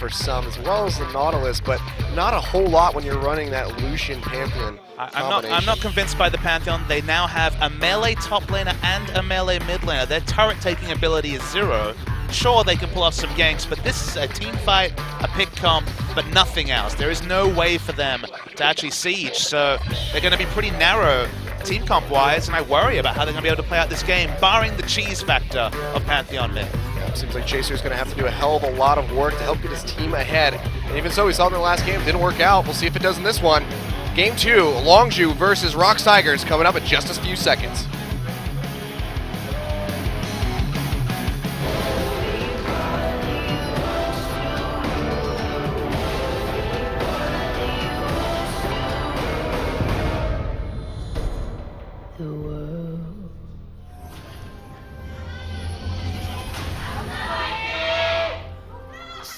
for some, as well as the Nautilus, but not a whole lot when you're running that Lucian Pantheon I'm not convinced by the Pantheon. They now have a melee top laner and a melee mid laner. Their turret taking ability is 0. Sure, they can pull off some ganks, but this is a team fight, a pick comp, but nothing else. There is no way for them to actually siege, so they're going to be pretty narrow team comp-wise, and I worry about how they're going to be able to play out this game, barring the cheese factor of Pantheon mid. Yeah, seems like Chaser's going to have to do a hell of a lot of work to help get his team ahead. And even so, we saw in the last game, it didn't work out. We'll see if it does in this one. Game 2, Longzhu versus ROX Tigers, coming up in just a few seconds.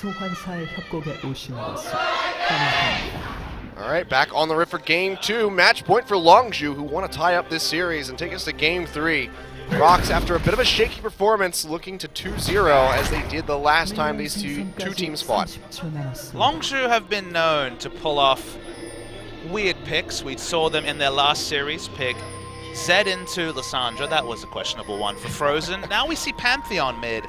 소환사의 협곡에 오신 것을 환영합니다. All right, back on the rift for Game 2. Match point for Longzhu, who want to tie up this series and take us to Game 3. ROX, after a bit of a shaky performance, looking to 2-0 as they did the last time these two teams fought. Longzhu have been known to pull off weird picks. We saw them in their last series pick Zed into Lissandra. That was a questionable one for Frozen. Now we see Pantheon mid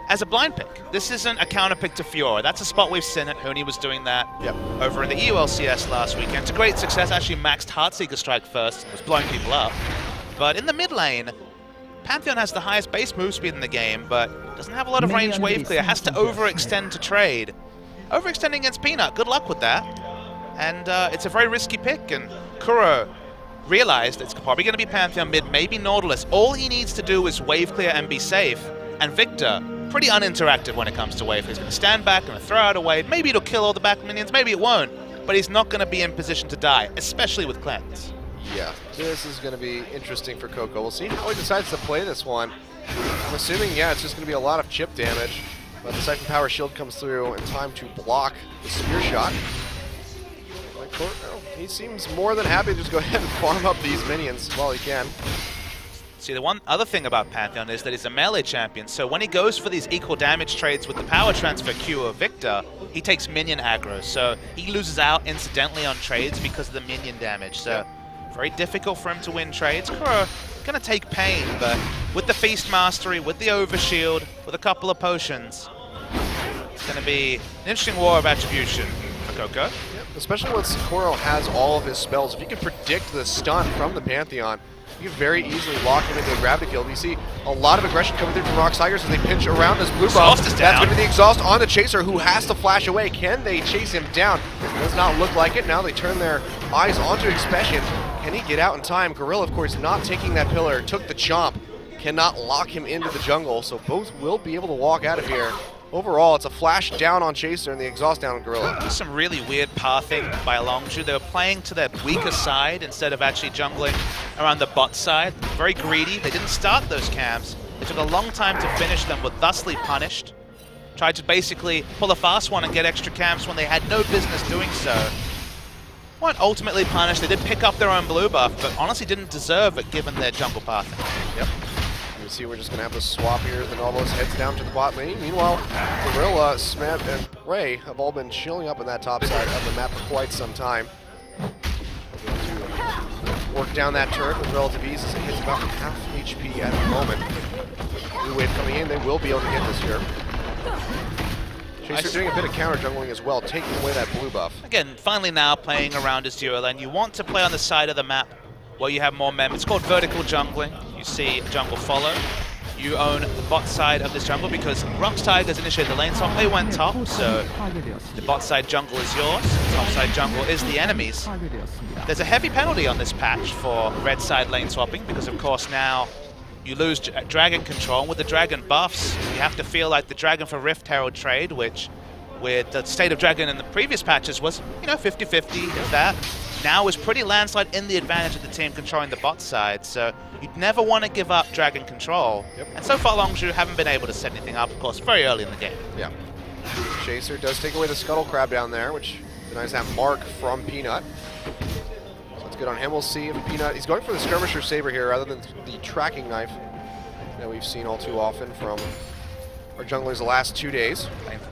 as a blind pick. This isn't a counter pick to Fiora. That's a spot we've seen it. Huni was doing that over in the EULCS last weekend. To great success, actually maxed Heartseeker Strike first and was blowing people up. But in the mid lane, Pantheon has the highest base move speed in the game, but doesn't have a lot of range wave clear. Has to overextend to trade. Overextending against Peanut, good luck with that. And it's a very risky pick, and Kuro realized it's probably going to be Pantheon mid, maybe Nautilus. All he needs to do is wave clear and be safe. And Victor, pretty uninteractive when it comes to wave. He's going to stand back, going to throw out a wave. Maybe it'll kill all the back minions, maybe it won't. But he's not going to be in position to die, especially with cleanse. Yeah, this is going to be interesting for Coco. We'll see how he decides to play this one. I'm assuming, yeah, it's just going to be a lot of chip damage. But the second power shield comes through in time to block the spear shot. He seems more than happy to just go ahead and farm up these minions while he can. See, the one other thing about Pantheon is that he's a melee champion, so when he goes for these equal damage trades with the power transfer Q of Victor, he takes minion aggro, so he loses out incidentally on trades because of the minion damage, so very difficult for him to win trades. Kuro gonna take pain, but with the Feast Mastery, with the Overshield, with a couple of potions, it's gonna be an interesting war of attribution for Coco. Yep, especially once Kuro has all of his spells. If you can predict the stun from the Pantheon, you can very easily lock him into a grab to kill. You see a lot of aggression coming through from ROX Tigers as they pinch around this blue buff. That's going to be the exhaust on the Chaser, who has to flash away. Can they chase him down? It does not look like it. Now they turn their eyes onto Expression. Can he get out in time? Gorilla, of course, not taking that pillar, took the chomp. Cannot lock him into the jungle, so both will be able to walk out of here. Overall, it's a flash down on Chaser and the exhaust down on Gorilla. There's some really weird pathing by Longzhu. They were playing to their weaker side instead of actually jungling around the bot side. Very greedy. They didn't start those camps. It took a long time to finish them, were thusly punished. Tried to basically pull a fast one and get extra camps when they had no business doing so. Weren't ultimately punished. They did pick up their own blue buff, but honestly didn't deserve it given their jungle pathing. Yep. You see we're just going to have the swap here as the Nautilus heads down to the bot lane. Meanwhile, Gorilla, Smet, and Ray have all been chilling up in that top side of the map for quite some time. We're going to work down that turret with relative ease as it hits about half HP at the moment. Blue wave coming in, they will be able to get this here. Chaser doing a bit of counter jungling as well, taking away that blue buff. Again, finally now playing around his duo lane. You want to play on the side of the map where you have more mem. It's called vertical jungling. You see jungle follow. You own the bot side of this jungle because ROX Tigers initiated the lane swap. They went top, so the bot side jungle is yours. The top side jungle is the enemy's. There's a heavy penalty on this patch for red side lane swapping because, of course, now you lose dragon control. With the dragon buffs, you have to feel like the Dragon for Rift Herald trade, which with the state of dragon in the previous patches was, 50-50, if that. Now is pretty landslide in the advantage of the team controlling the bot side, so you'd never want to give up dragon control. Yep. And so far Longzhu haven't been able to set anything up, of course, very early in the game. Yeah. Chaser does take away the Scuttle Crab down there, which denies that mark from Peanut. So that's good on him. We'll see if Peanut, he's going for the Skirmisher Saber here rather than the tracking knife that we've seen all too often from our junglers the last 2 days.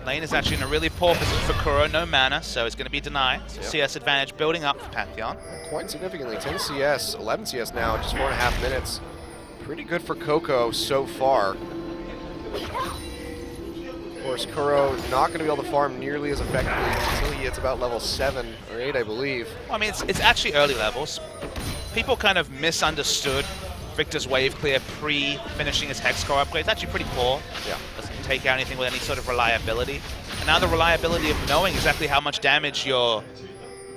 Lane is actually in a really poor position for Kuro, no mana, so it's going to be denied. So CS advantage building up for Pantheon. Quite significantly, 10 CS, 11 CS now, just 4.5 minutes. Pretty good for Coco so far. Of course, Kuro not going to be able to farm nearly as effectively until he hits about level 7 or 8, I believe. Well, I mean, it's actually early levels. People kind of misunderstood Victor's wave clear pre-finishing his hex core upgrade. It's actually pretty poor. Yeah. Doesn't take out anything with any sort of reliability. And now the reliability of knowing exactly how much damage your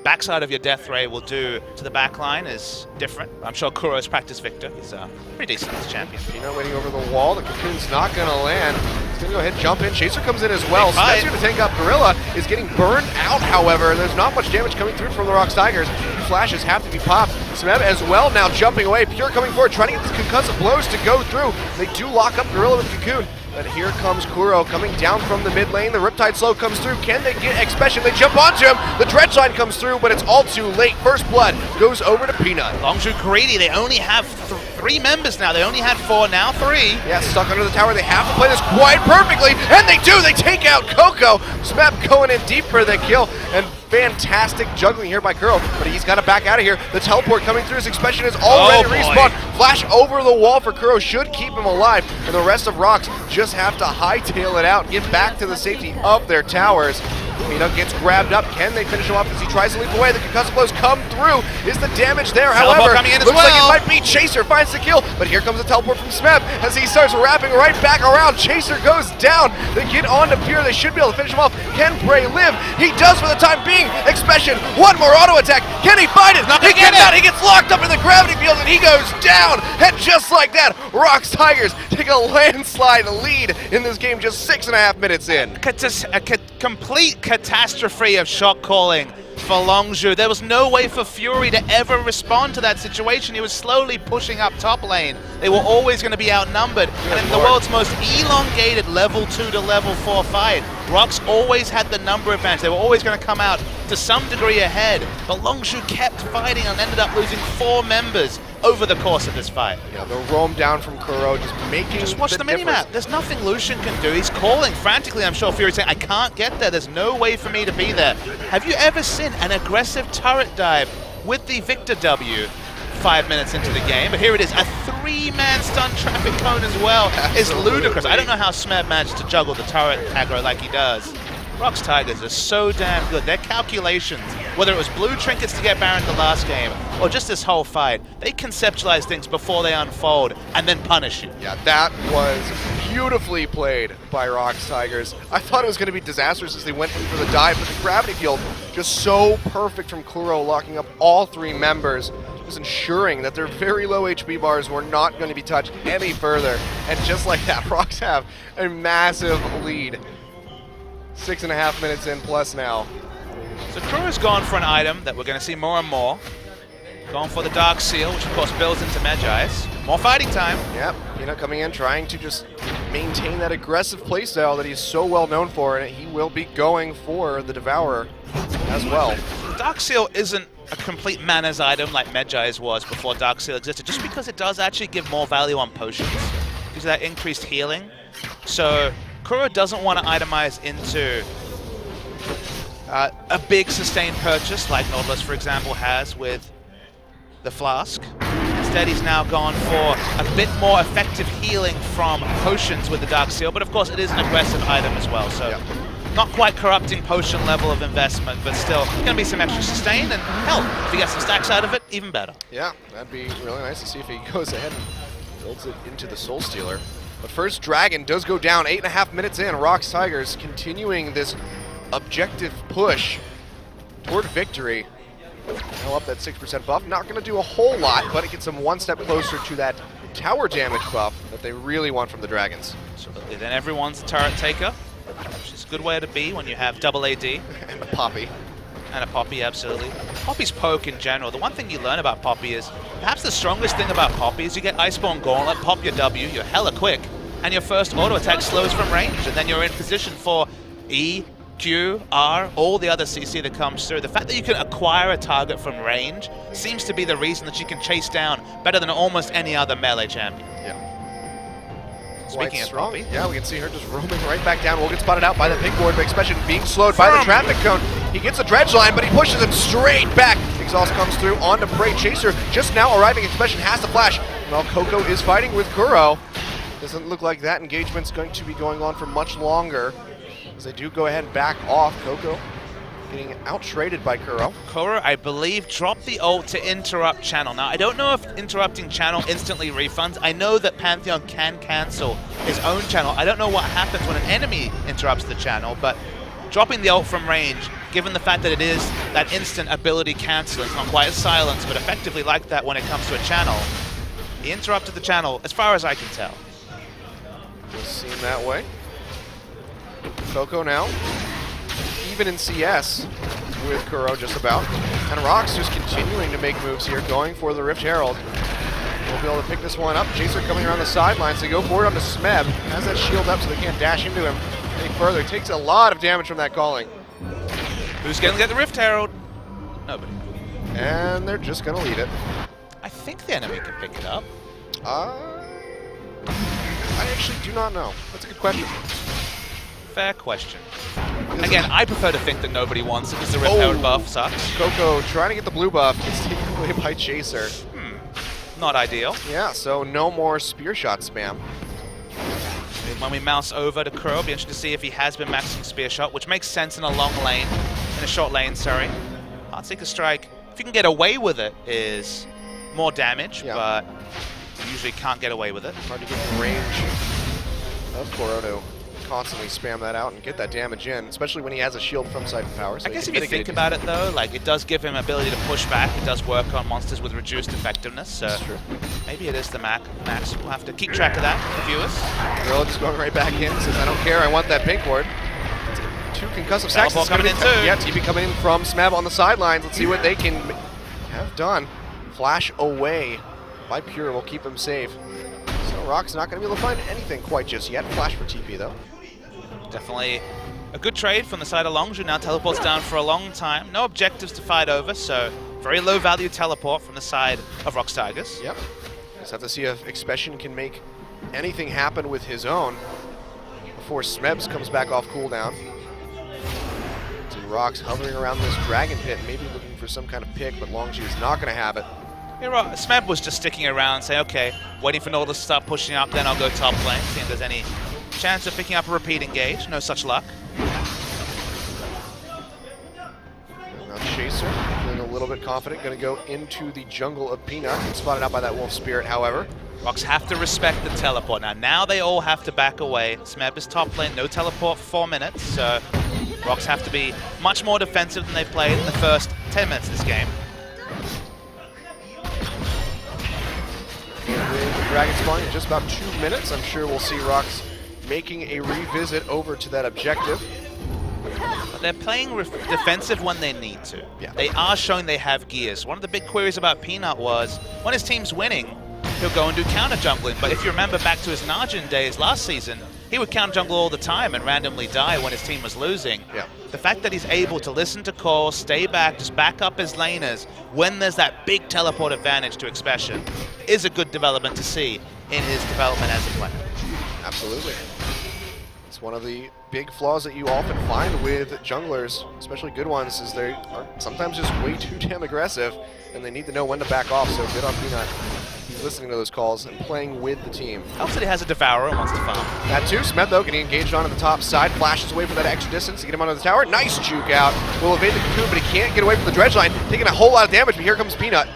backside of your death ray will do to the backline is different. I'm sure Kuro's practiced Victor. He's pretty decent as a champion. Peanut waiting over the wall. The Cocoon's not going to land. He's going to go ahead and jump in. Chaser comes in as well. Smeb's going to tank up. Gorilla is getting burned out, however. There's not much damage coming through from the ROX Tigers. Flashes have to be popped. Smeb as well now jumping away. Pure coming forward, trying to get these concussive blows to go through. They do lock up Gorilla with Cocoon. But here comes Kuro coming down from the mid lane. The Riptide Slow comes through. Can they get Expedition? They jump onto him. The Dredge Line comes through, but it's all too late. First Blood goes over to Peanut. Longzhu greedy. They only have 3 members now. They only had 4, now 3. Yeah, stuck under the tower. They have to play this quite perfectly, and they do. They take out Coco. Smeb going in deep for the kill, and fantastic juggling here by Kuro, but he's got to back out of here. The teleport coming through, his Expedition is already respawned. Flash over the wall for Kuro should keep him alive, and the rest of ROX just have to hightail it out, get back to the safety of their towers. Peanut gets grabbed up. Can they finish him off as he tries to leap away? The concussive blows come through. Is the damage there? However, coming in as looks well. like it might be Chaser finds the kill, but here comes the teleport from Smeb as he starts wrapping right back around. Chaser goes down. They get on to Pure. They should be able to finish him off. Can Bray live? He does for the time being. Expedition, one more auto attack. Can he find it? He cannot. He gets locked up in the gravity field and he goes down. And just like that, ROX Tigers take a landslide lead in this game just 6.5 minutes in. Complete catastrophe of shot calling for Longzhu. There was no way for Fury to ever respond to that situation. He was slowly pushing up top lane. They were always going to be outnumbered. And in the world's most elongated level 2 to level 4 fight, ROX always had the number advantage. They were always going to come out to some degree ahead. But Longzhu kept fighting and ended up losing 4 members over the course of this fight. Yeah, the roam down from Kuro, just making Just watch the minimap. There's nothing Lucian can do. He's calling frantically, I'm sure Fury's saying, I can't get there. There's no way for me to be there. Have you ever seen an aggressive turret dive with the Victor W 5 minutes into the game? But here it is, a 3-man stun traffic cone as well. It's ludicrous. I don't know how Smeb managed to juggle the turret aggro like he does. ROX Tigers are so damn good. Their calculations, whether it was blue trinkets to get Baron the last game, or just this whole fight, they conceptualize things before they unfold and then punish you. Yeah, that was beautifully played by ROX Tigers. I thought it was going to be disastrous as they went in for the dive, but the gravity field just so perfect from Kuro, locking up all 3 members, just ensuring that their very low HP bars were not going to be touched any further. And just like that, ROX have a massive lead. 6.5 minutes in plus now. So Kuro's gone for an item that we're going to see more and more. Going for the Dark Seal, which of course builds into Magi's. More fighting time. Yep, Peanut coming in, trying to just maintain that aggressive playstyle that he's so well known for, and he will be going for the Devourer as well. Dark Seal isn't a complete mana's item like Magi's was before Dark Seal existed, just because it does actually give more value on potions, because of that increased healing. So Kuro doesn't want to itemize into a big sustained purchase like Nautilus, for example, has with the Flask. Instead, he's now gone for a bit more effective healing from potions with the Dark Seal, but of course it is an aggressive item as well, so not quite corrupting potion level of investment, but still going to be some extra sustain, and hell, if he gets some stacks out of it, even better. Yeah, that'd be really nice to see if he goes ahead and builds it into the Soul Stealer. But first, Dragon does go down 8.5 minutes in. ROX Tigers continuing this objective push toward victory. Now up that 6% buff. Not going to do a whole lot, but it gets them one step closer to that tower damage buff that they really want from the Dragons. Absolutely. Then everyone's a turret taker, which is a good way to be when you have double AD. And a Poppy. And a Poppy, absolutely. Poppy's poke in general. The one thing you learn about Poppy is, perhaps the strongest thing about Poppy is you get Iceborne Gauntlet, pop your W, you're hella quick, and your first auto attack slows from range, and then you're in position for E, Q, R, all the other CC that comes through. The fact that you can acquire a target from range seems to be the reason that you can chase down better than almost any other melee champion. Yeah. Speaking of strong. Poppy. Yeah, we can see her just roaming right back down. Will get spotted out by the pink ward, but Expression being slowed by the traffic cone. He gets the dredge line, but he pushes him straight back. Exhaust comes through onto Prey. Chaser just now arriving. Expression has to flash. Well, Coco is fighting with Kuro. Doesn't look like that engagement's going to be going on for much longer, as they do go ahead and back off. Coco getting out-traded by Kuro. Kuro, I believe, dropped the ult to interrupt channel. Now, I don't know if interrupting channel instantly refunds. I know that Pantheon can cancel his own channel. I don't know what happens when an enemy interrupts the channel, but dropping the ult from range, given the fact that it is that instant ability cancel, it's not quite as silence, but effectively like that when it comes to a channel. He interrupted the channel, as far as I can tell. Just seem that way. Coco now, even in CS with Kuro just about. And ROX just continuing to make moves here, going for the Rift Herald. We'll be able to pick this one up. Chaser coming around the sidelines. They go forward onto Smeb. Has that shield up so they can't dash into him any further. Takes a lot of damage from that calling. Who's going to get the Rift Herald? Nobody. And they're just going to lead it. I think the enemy can pick it up. I actually do not know. That's a good question. Fair question. Again, I prefer to think that nobody wants it because the Rift Herald buff sucks. Coco trying to get the blue buff. Gets taken away by Chaser. Not ideal. Yeah, so no more spear shot spam. When we mouse over to Crow, it'll be interesting to see if he has been maxing spear shot, which makes sense in a long lane, in a short lane, sorry. Heartseeker Strike, if you can get away with it, is more damage, but you usually can't get away with it. Hard to get the range of Kuro to constantly spam that out and get that damage in, especially when he has a shield from Siphon Power. So I guess if you think about it though, like it does give him ability to push back. It does work on monsters with reduced effectiveness. So that's true. Maybe it is the max. We'll have to keep track of that, the viewers. Gorilla just going right back in. Says, I don't care. I want that pink ward. Two concussive sacks. Teleport coming in too. Yeah, TP coming in from Smab on the sidelines. Let's see what they can have done. Flash away by Pure will keep him safe. So ROX not going to be able to find anything quite just yet. Flash for TP though. Definitely a good trade from the side of Longzhu. Now teleports down for a long time. No objectives to fight over, so very low value teleport from the side of ROX Tigers. Yep. Just have to see if Expression can make anything happen with his own before Smebs comes back off cooldown. So ROX hovering around this dragon pit, maybe looking for some kind of pick, but Longzhu is not going to have it. Yeah, Smeb was just sticking around, saying, okay, waiting for Nautilus to start pushing up, then I'll go top lane, see if there's any chance of picking up a repeat engage. No such luck. Now Chaser, feeling a little bit confident, going to go into the jungle of Peanut. Spotted out by that Wolf Spirit, however. ROX have to respect the teleport. Now they all have to back away. Smeb is top lane, no teleport for 4 minutes, so ROX have to be much more defensive than they played in the first 10 minutes of this game. And with Dragon Spawn in just about 2 minutes, I'm sure we'll see ROX making a revisit over to that objective. But they're playing defensive when they need to. Yeah. They are showing they have gears. One of the big queries about Peanut was, when his team's winning, he'll go and do counter jungling. But if you remember back to his Najin days last season, he would counter jungle all the time and randomly die when his team was losing. Yeah. The fact that he's able to listen to calls, stay back, just back up his laners when there's that big teleport advantage to Expression is a good development to see in his development as a player. Absolutely. It's one of the big flaws that you often find with junglers, especially good ones, is they are sometimes just way too damn aggressive, and they need to know when to back off, so good on Peanut. He's listening to those calls and playing with the team. Helps that he has a Devourer and wants to farm. That too, Smeb though getting engaged onto the top side, flashes away for that extra distance to get him onto the tower. Nice juke out. Will evade the cocoon, but he can't get away from the dredge line, taking a whole lot of damage, but here comes Peanut.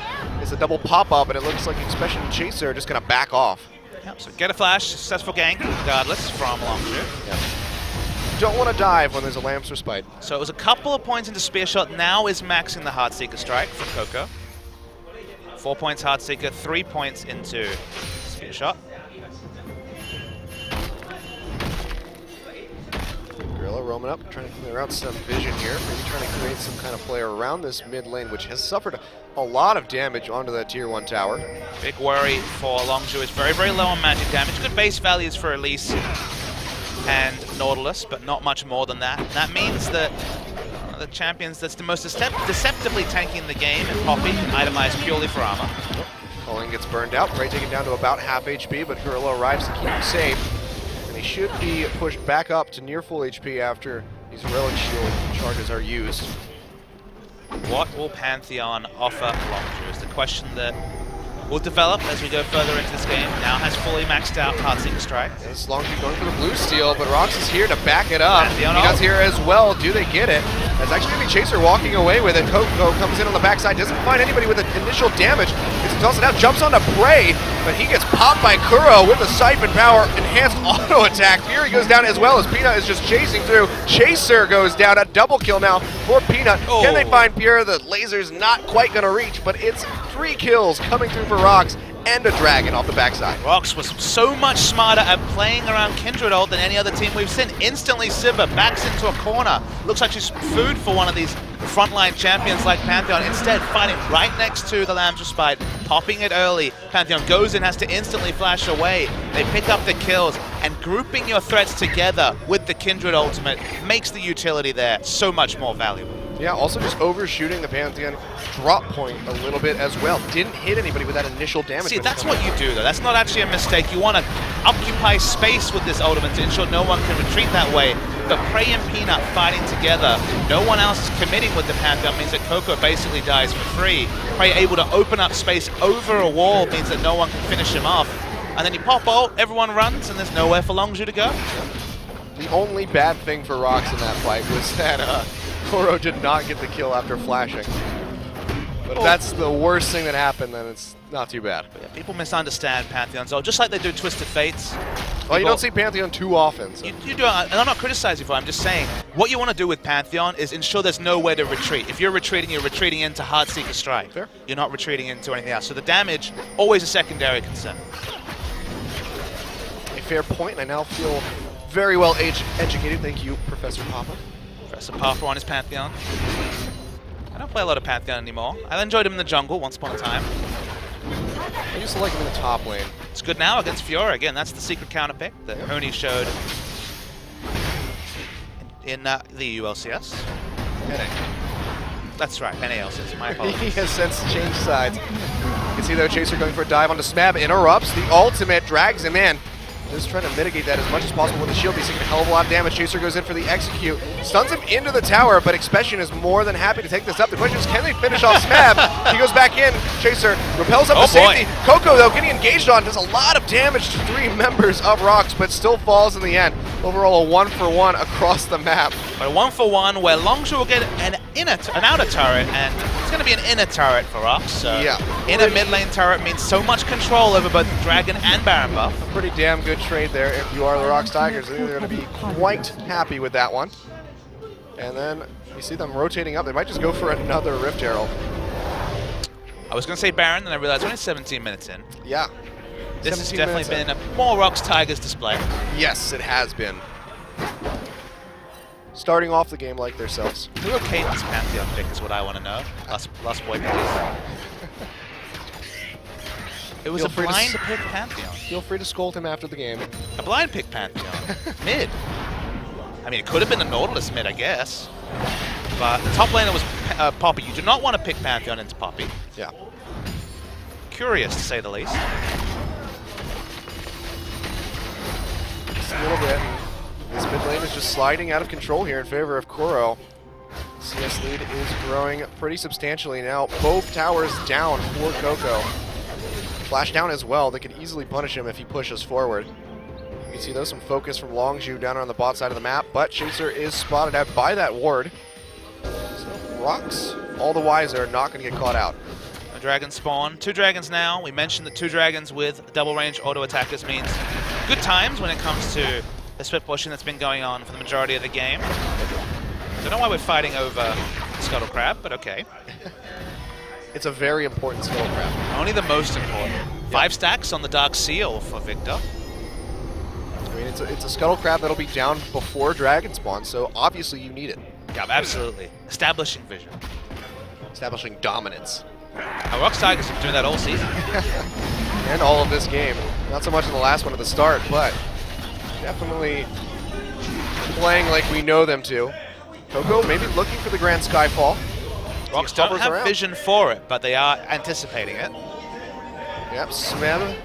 It's a double pop-up, and it looks like Expression and Chaser are just going to back off. Yep, so get a flash, successful gank, regardless, from Longzhu. Yep. Don't want to dive when there's a Lamps Respite. So it was a couple of points into Spear Shot, now is maxing the Heartseeker Strike from Coco. 4 points Heartseeker, 3 points into Spear Shot. Gorilla roaming up, trying to clear out some vision here, maybe trying to create some kind of play around this mid lane, which has suffered a lot of damage onto that tier 1 tower. Big worry for Longzhu is very, very low on magic damage. Good base values for Elise and Nautilus, but not much more than that. That means that the champions that's the most deceptively tanking the game and Poppy can itemize purely for armor. Calling gets burned out, Prey taken down to about half HP, but Gorilla arrives to keep him safe. They should be pushed back up to near full HP after these relic shield charges are used. What will Pantheon offer Longzhu is the question that will develop as we go further into this game. Now has fully maxed out Heartseeker Strike. As long as you're going for the blue steal, but ROX is here to back it up. Pantheon Peanut's here as well. Do they get it? That's actually going to be Chaser walking away with it. Coco comes in on the backside, doesn't find anybody with initial damage. Gets to toss it out, jumps onto Prey, but he gets popped by Kuro with the Siphon Power enhanced auto attack. Fury goes down as well as Peanut is just chasing through. Chaser goes down, a double kill now for Peanut. Oh. Can they find Pure? The laser's not quite going to reach, but it's 3 kills coming through for ROX and a dragon off the backside. ROX was so much smarter at playing around Kindred ult than any other team we've seen. Instantly Sivir backs into a corner. Looks like she's food for one of these frontline champions like Pantheon. Instead, fighting right next to the Lamb's Respite, popping it early. Pantheon goes in, has to instantly flash away. They pick up the kills, and grouping your threats together with the Kindred ultimate makes the utility there so much more valuable. Yeah, also just overshooting the Pantheon drop point a little bit as well. Didn't hit anybody with that initial damage. See, that's what you do, though. That's not actually a mistake. You want to occupy space with this ultimate to ensure no one can retreat that way. But Prey and Peanut fighting together, no one else is committing with the Pantheon, means that Coco basically dies for free. Prey able to open up space over a wall means that no one can finish him off. And then you pop ult, everyone runs, and there's nowhere for Longzhu to go. The only bad thing for ROX in that fight was that Kuro did not get the kill after flashing. But if that's the worst thing that happened, then it's not too bad. Yeah, people misunderstand Pantheon's ult, just like they do Twisted Fates. Well, you don't see Pantheon too often. So. You do, and I'm not criticizing you for it, I'm just saying, what you want to do with Pantheon is ensure there's nowhere to retreat. If you're retreating into Heartseeker Strike. Fair. You're not retreating into anything else. So the damage, always a secondary concern. A fair point, and I now feel very well educated. Thank you, Professor Papa. Professor Papa on his Pantheon. I don't play a lot of Pantheon anymore. I enjoyed him in the jungle once upon a time. I used to like him in the top lane. It's good now against Fiora. Again, that's the secret counter pick that Honi showed in the ULCS. That's right, NALCS, my apologies. He has since changed sides. You can see though Chaser going for a dive onto Smab, interrupts, the ultimate drags him in. Just trying to mitigate that as much as possible with the shield. He's taking a hell of a lot of damage. Chaser goes in for the execute. Stuns him into the tower, but Expression is more than happy to take this up. The question is, can they finish off Smab? He goes back in. Chaser repels up to safety. Coco, though, getting engaged on, does a lot of damage to 3 members of ROX, but still falls in the end. Overall, a 1-for-1 across the map. But a 1-for-1 where Longzhu will get an outer turret, and it's going to be an inner turret for ROX. So yeah. Inner mid lane turret means so much control over both Dragon and Baron buff. A pretty damn good trade there if you are the ROX Tigers. I think they're going to be quite happy with that one. And then you see them rotating up. They might just go for another Rift Herald. I was going to say Baron, then I realized we're only 17 minutes in. Yeah. This has definitely been a more ROX Tigers display. Yes, it has been. Starting off the game like themselves. Who okayed this Pantheon pick is what I want to know. Last boy please. It was a blind pick Pantheon. Feel free to scold him after the game. A blind pick Pantheon. Mid. I mean, it could have been a Nautilus mid, I guess. But the top laner was Poppy. You do not want to pick Pantheon into Poppy. Yeah. Curious, to say the least. Just a little bit. This mid lane is just sliding out of control here in favor of Kuro. CS lead is growing pretty substantially now. Both towers down for Coco. Flash down as well. They could easily punish him if he pushes forward. You can see though some focus from Longzhu down on the bot side of the map, but Chaser is spotted out by that ward. So ROX, all the wiser, not going to get caught out. A dragon spawn. 2 dragons now. We mentioned that 2 dragons with double range auto attackers means good times when it comes to the split pushing that's been going on for the majority of the game. Don't know why we're fighting over Scuttle Crab, but okay. It's a very important Scuttle Crab. Only the most important. 5 stacks on the Dark Seal for Victor. I mean, it's a Scuttle Crab that'll be down before Dragon Spawn, so obviously you need it. Yeah, absolutely. Establishing vision. Establishing dominance. Our ROX Tigers have been doing that all season. And all of this game. Not so much in the last one at the start, but definitely playing like we know them to. Coco maybe looking for the Grand Skyfall. ROX don't have vision for it, but they are anticipating it. Yep, Smeb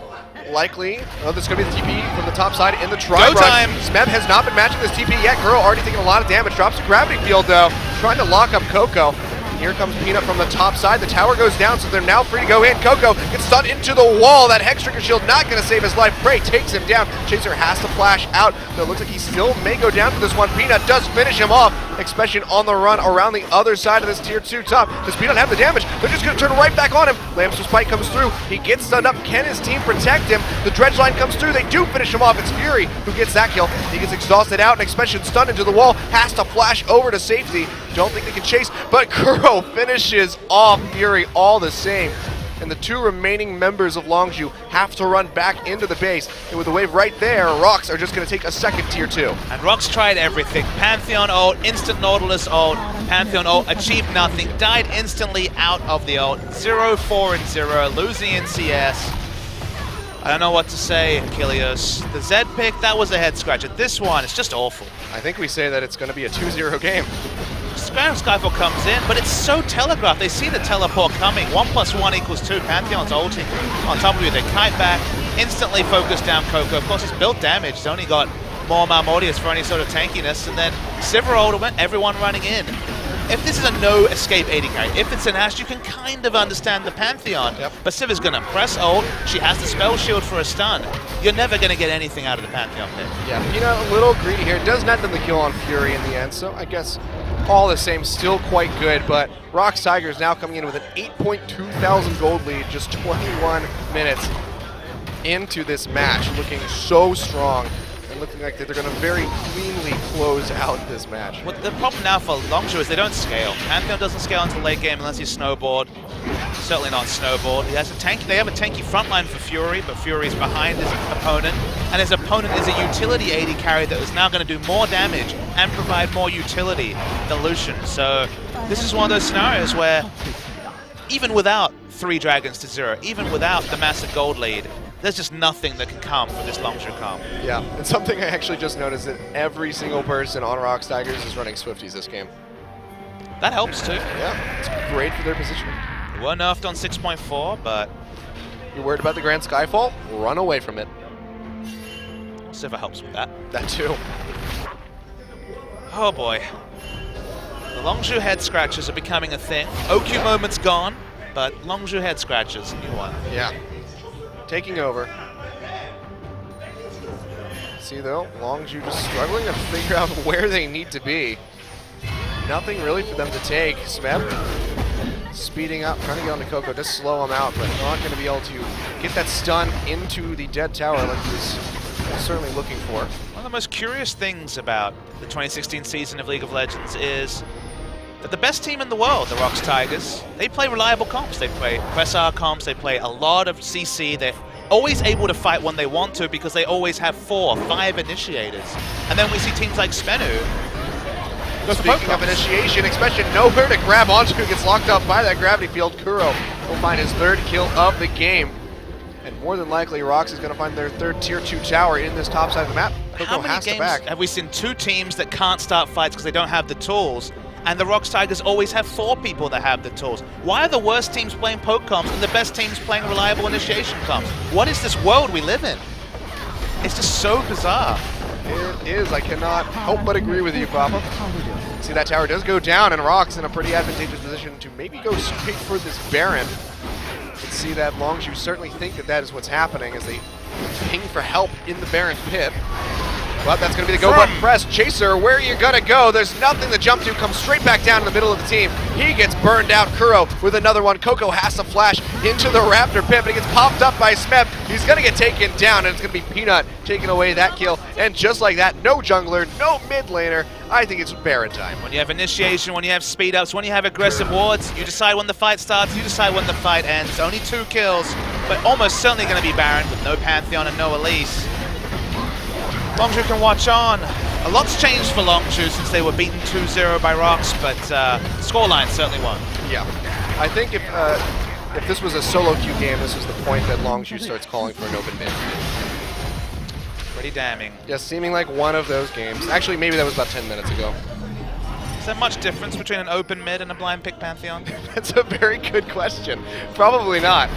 likely. Oh, this is going to be the TP from the top side in the try. Go time! Smeb has not been matching this TP yet. Kuro already taking a lot of damage. Drops a gravity field though. Trying to lock up Coco. Here comes Peanut from the top side. The tower goes down, so they're now free to go in. Coco gets stunned into the wall. That Hex Trigger Shield not going to save his life. Prey takes him down. Chaser has to flash out. So it looks like he still may go down for this one. Peanut does finish him off. Expression on the run around the other side of this tier 2 top. Does Peanut have the damage? They're just going to turn right back on him. Lamb's Spike comes through. He gets stunned up. Can his team protect him? The dredge line comes through. They do finish him off. It's Fury who gets that kill. He gets exhausted out, and Expression stunned into the wall. Has to flash over to safety. Don't think they can chase, but Kuro finishes off Fury all the same. And the 2 remaining members of Longzhu have to run back into the base. And with the wave right there, ROX are just going to take a second tier 2. And ROX tried everything. Pantheon ult, instant Nautilus ult, Pantheon ult, achieved nothing, died instantly out of the ult. 0-4-0, losing in CS. I don't know what to say, Achilles. The Zed pick, that was a head scratcher. This one, it's just awful. I think we say that it's going to be a 2-0 game. Skyfall comes in, but it's so telegraphed. They see the teleport coming. 1 + 1 = 2. Pantheon's ulting. On top of you, they kite back, instantly focus down Coco. Of course, it's built damage. It's only got more Marmortius for any sort of tankiness. And then Sivir ultimate, everyone running in. If this is a no escape AD carry, if it's an Ashe, you can kind of understand the Pantheon. Yep. But Sivir's going to press ult. She has the spell shield for a stun. You're never going to get anything out of the Pantheon pick. Yeah, Peanut a little greedy here. Does net them the kill on Fury in the end, so I guess all the same, still quite good. But ROX Tigers now coming in with an 8.2 thousand gold lead, just 21 minutes into this match, looking so strong. Looking like they're going to very cleanly close out this match. Well, the problem now for Longzhu is they don't scale. Pantheon doesn't scale until late game unless he's snowboard. Certainly not snowboard. He has a tanky. They have a tanky frontline for Fury, but Fury's behind his opponent, and his opponent is a utility AD carry that is now going to do more damage and provide more utility than Lucian. So this is one of those scenarios where even without 3 dragons to 0, even without the massive gold lead, there's just nothing that can come from this Longzhu comp. Yeah, and something I actually just noticed that every single person on ROX Tigers is running Swifties this game. That helps too. Yeah, it's great for their positioning. They were nerfed on 6.4, but You're worried about the Grand Skyfall? Run away from it. Sivir helps with that. That too. Oh boy. The Longzhu head scratches are becoming a thing. OQ moment's gone, but Longzhu head scratches, new one. Yeah. Taking over. See though, Longzhu just struggling to figure out where they need to be. Nothing really for them to take. Smeb speeding up, trying to get onto Coco, just slow him out, but not going to be able to get that stun into the dead tower like he was certainly looking for. One of the most curious things about the 2016 season of League of Legends is that the best team in the world, the ROX Tigers, they play reliable comps. They play press-R comps, they play a lot of CC. They're always able to fight when they want to because they always have 4 or 5 initiators. And then we see teams like Spenu. Speaking of initiation, Expression nowhere to grab onto, gets locked up by that gravity field. Kuro will find his 3rd kill of the game. And more than likely, ROX is going to find their 3rd tier 2 tower in this top side of the map. How many games have we seen 2 teams that can't start fights because they don't have the tools? And the ROX Tigers always have 4 people that have the tools. Why are the worst teams playing poke comps and the best teams playing reliable initiation comps? What is this world we live in? It's just so bizarre. It is. I cannot help but agree with you, Papa. See, that tower does go down, and ROX in a pretty advantageous position to maybe go straight for this Baron. You can see that Longzhu certainly think that that is what's happening as they ping for help in the Baron's pit. But that's going to be the go button press. Chaser, where are you going to go? There's nothing to jump to. Comes straight back down in the middle of the team. He gets burned out. Kuro with another one. Coco has to flash into the Raptor pit, but he gets popped up by Smeb. He's going to get taken down, and it's going to be Peanut taking away that kill. And just like that, no jungler, no mid laner. I think it's Baron time. When you have initiation, when you have speed ups, when you have aggressive wards, you decide when the fight starts, you decide when the fight ends. Only 2 kills, but almost certainly going to be Baron with no Pantheon and no Elise. Longzhu can watch on. A lot's changed for Longzhu since they were beaten 2-0 by ROX, but scoreline certainly won. Yeah. I think if this was a solo queue game, this is the point that Longzhu starts calling for an open mid. Pretty damning. Yeah, seeming like one of those games. Actually, maybe that was about 10 minutes ago. Is there much difference between an open mid and a blind pick Pantheon? That's a very good question. Probably not.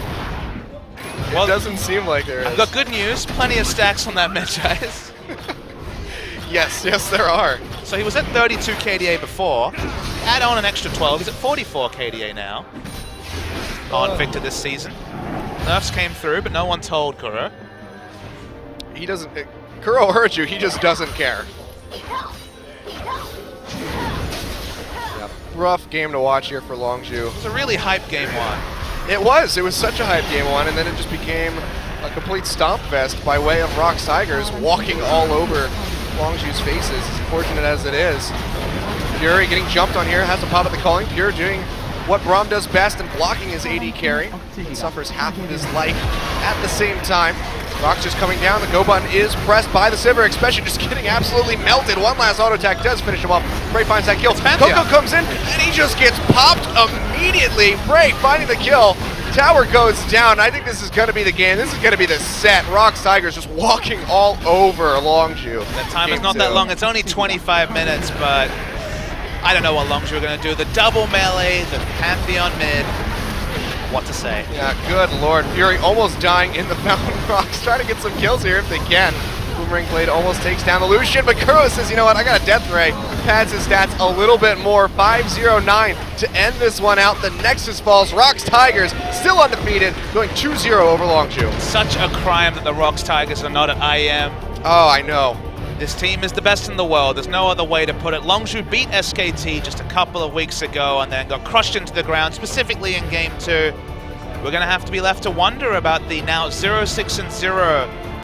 Well, it doesn't seem like there is. I've got good news. Plenty of stacks on that mid-chase. Yes, there are. So he was at 32 KDA before. Add on an extra 12. He's at 44 KDA now. On Victor this season. Nerfs came through, but no one told Kuro. He doesn't... Kuro heard you, he just doesn't care. Yep. Rough game to watch here for Longzhu. It was a really hype game one. It was such a hype game one, and then it just became a complete stomp fest by way of ROX Tigers walking all over Longzhu's faces, as fortunate as it is. Fury getting jumped on here, has to pop at the calling. Pure doing what Braum does best and blocking his AD carry, and suffers half of his life at the same time. ROX just coming down, the go button is pressed by the Sivir, especially just getting absolutely melted. One last auto attack does finish him off. Bray finds that kill. Coco comes in, and he just gets popped immediately. Bray finding the kill. Tower goes down. I think this is going to be the game. This is going to be the set. ROX Tigers just walking all over Longzhu. That time is not that long. It's only 25 minutes, but I don't know what Longzhu are going to do. The double melee, the Pantheon mid. What to say? Yeah, good lord. Fury almost dying in the Fountain ROX. Trying to get some kills here if they can. Boomerang Blade almost takes down the Lucian, but Kuro says, you know what, I got a Death Ray. Pads his stats a little bit more. 5-0-9 to end this one out. The Nexus falls. ROX Tigers still undefeated, going 2-0 over Longzhu. Such a crime that the ROX Tigers are not at IEM. Oh, I know. This team is the best in the world. There's no other way to put it. Longzhu beat SKT just a couple of weeks ago and then got crushed into the ground, specifically in Game 2. We're going to have to be left to wonder about the now 0-6-0